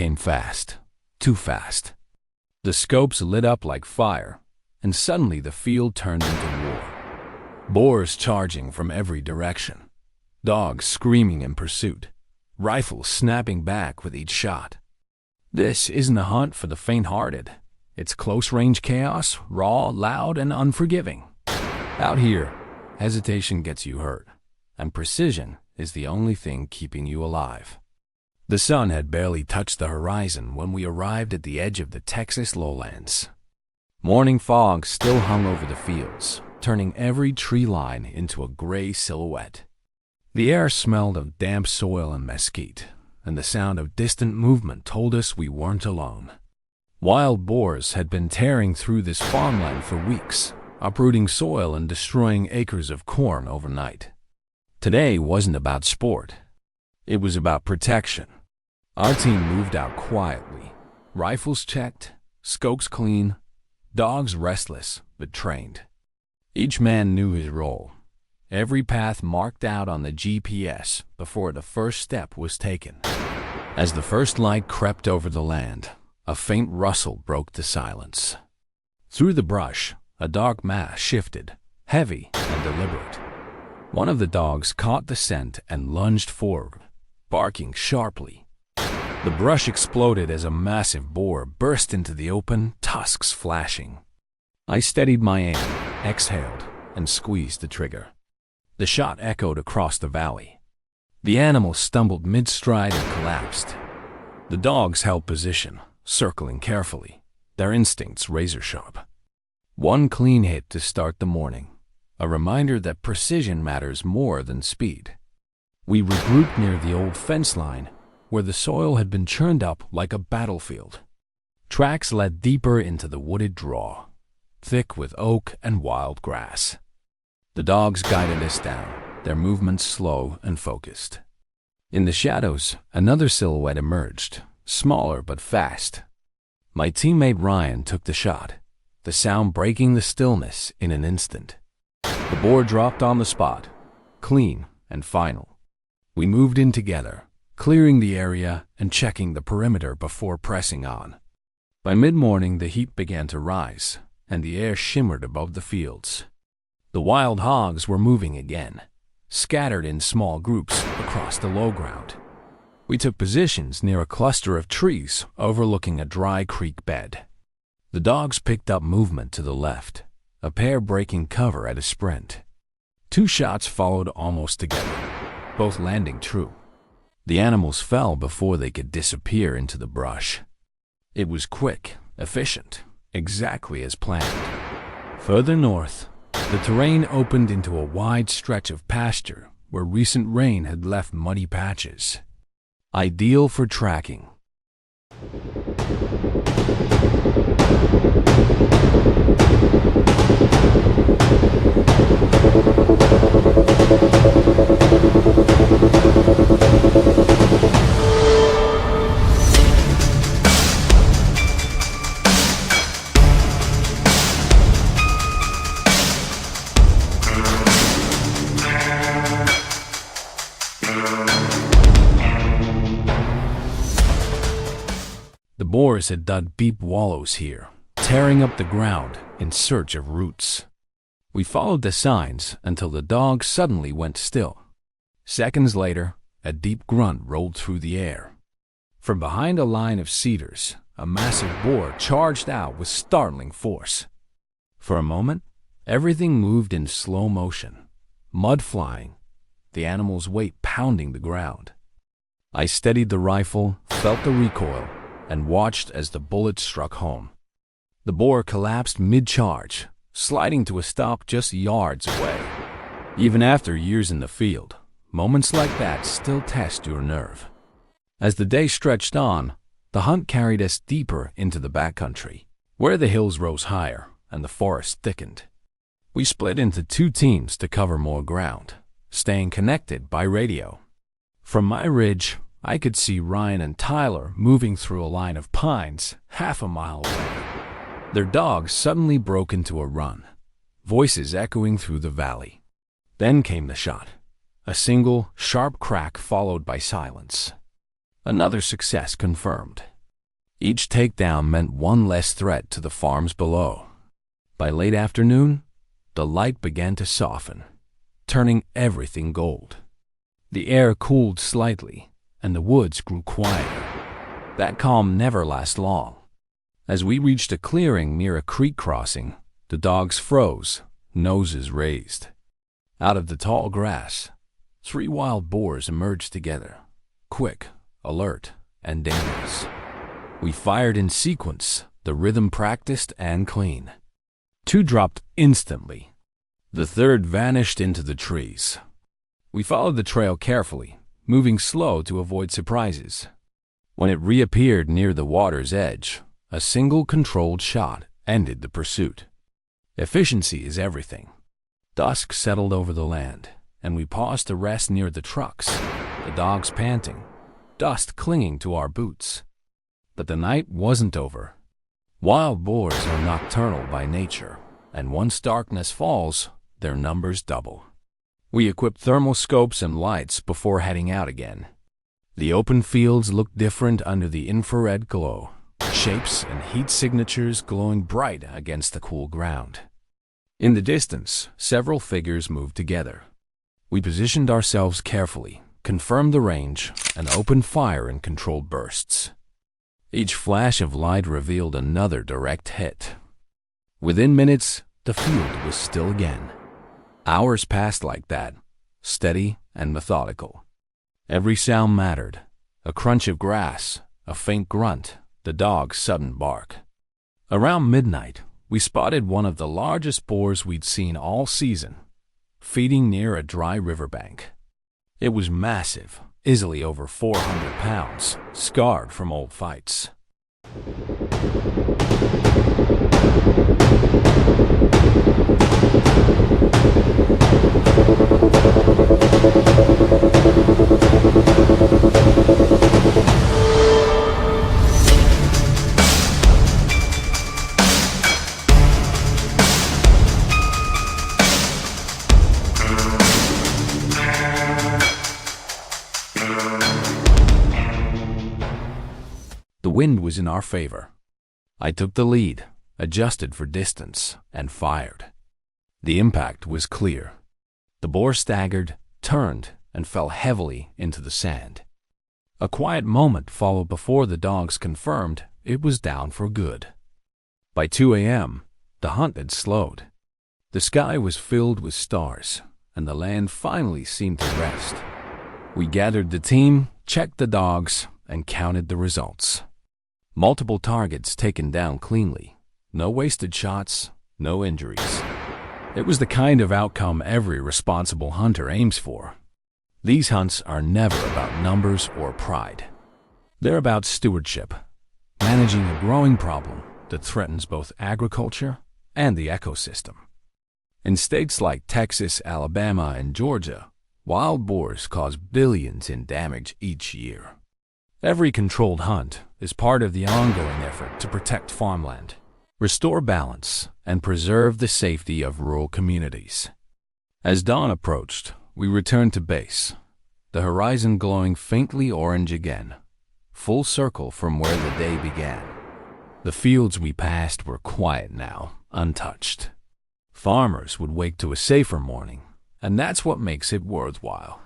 came fast, too fast. The scopes lit up like fire, and suddenly the field turned into war. Boars charging from every direction, dogs screaming in pursuit, rifles snapping back with each shot. This isn't a hunt for the faint-hearted. It's close-range chaos, raw, loud, and unforgiving. Out here, hesitation gets you hurt, and precision is the only thing keeping you alive. The sun had barely touched the horizon when we arrived at the edge of the Texas lowlands. Morning fog still hung over the fields, turning every tree line into a gray silhouette. The air smelled of damp soil and mesquite, and the sound of distant movement told us we weren't alone. Wild boars had been tearing through this farmland for weeks, uprooting soil and destroying acres of corn overnight. Today wasn't about sport. It was about protection. Our team moved out quietly, rifles checked, scopes clean, dogs restless but trained. Each man knew his role, every path marked out on the GPS before the first step was taken. As the first light crept over the land, a faint rustle broke the silence. Through the brush, a dark mass shifted, heavy and deliberate. One of the dogs caught the scent and lunged forward, barking sharply. The brush exploded as a massive boar burst into the open, tusks flashing. I steadied my aim, exhaled, and squeezed the trigger. The shot echoed across the valley. The animal stumbled mid-stride and collapsed. The dogs held position, circling carefully, their instincts razor-sharp. One clean hit to start the morning, a reminder that precision matters more than speed. We regrouped near the old fence line, where the soil had been churned up like a battlefield. Tracks led deeper into the wooded draw, thick with oak and wild grass. The dogs guided us down, their movements slow and focused. In the shadows, another silhouette emerged, smaller but fast. My teammate Ryan took the shot, the sound breaking the stillness in an instant. The boar dropped on the spot, clean and final. We moved in together, clearing the area and checking the perimeter before pressing on. By mid-morning, the heat began to rise, and the air shimmered above the fields. The wild hogs were moving again, scattered in small groups across the low ground. We took positions near a cluster of trees overlooking a dry creek bed. The dogs picked up movement to the left, a pair breaking cover at a sprint. 2 shots followed almost together, both landing true. The animals fell before they could disappear into the brush. It was quick, efficient, exactly as planned. Further north, the terrain opened into a wide stretch of pasture where recent rain had left muddy patches. Ideal for tracking. The boars had dug deep wallows here, tearing up the ground in search of roots. We followed the signs until the dogs suddenly went still. Seconds later, a deep grunt rolled through the air. From behind a line of cedars, a massive boar charged out with startling force. For a moment, everything moved in slow motion, mud flying, the animal's weight pounding the ground. I steadied the rifle, felt the recoil, and watched as the bullet struck home. The boar collapsed mid-charge, sliding to a stop just yards away. Even after years in the field, moments like that still test your nerve. As the day stretched on, the hunt carried us deeper into the backcountry, where the hills rose higher and the forest thickened. We split into 2 teams to cover more ground, staying connected by radio. From my ridge, I could see Ryan and Tyler moving through a line of pines half a mile away. Their dogs suddenly broke into a run, voices echoing through the valley. Then came the shot, a single, sharp crack followed by silence. Another success confirmed. Each takedown meant one less threat to the farms below. By late afternoon, the light began to soften, turning everything gold. The air cooled slightly, and the woods grew quieter. That calm never lasts long. As we reached a clearing near a creek crossing, the dogs froze, noses raised. Out of the tall grass, 3 wild boars emerged together, quick, alert, and dangerous. We fired in sequence, the rhythm practiced and clean. 2 dropped instantly. The third vanished into the trees. We followed the trail carefully, moving slow to avoid surprises. When it reappeared near the water's edge, a single controlled shot ended the pursuit. Efficiency is everything. Dusk settled over the land, and we paused to rest near the trucks, the dogs panting, dust clinging to our boots. But the night wasn't over. Wild boars are nocturnal by nature, and once darkness falls, their numbers double. We equipped thermal scopes and lights before heading out again. The open fields looked different under the infrared glow, shapes and heat signatures glowing bright against the cool ground. In the distance, several figures moved together. We positioned ourselves carefully, confirmed the range, and opened fire in controlled bursts. Each flash of light revealed another direct hit. Within minutes, the field was still again. Hours passed like that, steady and methodical. Every sound mattered. A crunch of grass, a faint grunt, the dog's sudden bark. Around midnight, we spotted one of the largest boars we'd seen all season, feeding near a dry riverbank. It was massive, easily over 400 pounds, scarred from old fights. The wind was in our favor. I took the lead, adjusted for distance, and fired. The impact was clear. The boar staggered, turned, and fell heavily into the sand. A quiet moment followed before the dogs confirmed it was down for good. By 2 a.m., the hunt had slowed. The sky was filled with stars, and the land finally seemed to rest. We gathered the team, checked the dogs, and counted the results. Multiple targets taken down cleanly. No wasted shots, no injuries. It was the kind of outcome every responsible hunter aims for. These hunts are never about numbers or pride. They're about stewardship, managing a growing problem that threatens both agriculture and the ecosystem. In states like Texas, Alabama, and Georgia, wild boars cause billions in damage each year. Every controlled hunt is part of the ongoing effort to protect farmland, restore balance, and preserve the safety of rural communities. As dawn approached, we returned to base, the horizon glowing faintly orange again, full circle from where the day began. The fields we passed were quiet now, untouched. Farmers would wake to a safer morning, and that's what makes it worthwhile.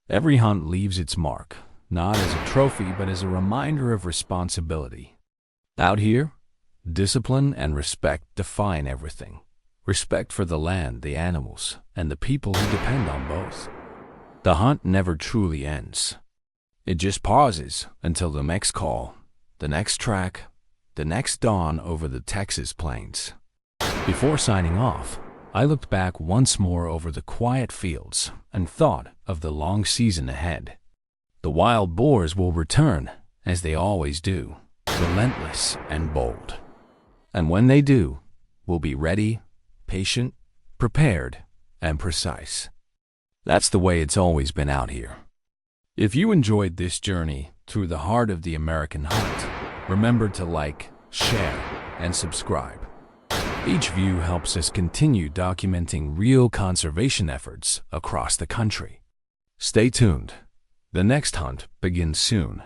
Every hunt leaves its mark, not as a trophy but as a reminder of responsibility. Out here, discipline and respect define everything. Respect for the land, the animals, and the people who depend on both. The hunt never truly ends. It just pauses until the next call, the next track, the next dawn over the Texas plains. Before signing off, I looked back once more over the quiet fields and thought of the long season ahead. The wild boars will return, as they always do, relentless and bold. And when they do, we'll be ready, patient, prepared, and precise. That's the way it's always been out here. If you enjoyed this journey through the heart of the American hunt, remember to like, share, and subscribe. Each view helps us continue documenting real conservation efforts across the country. Stay tuned. The next hunt begins soon.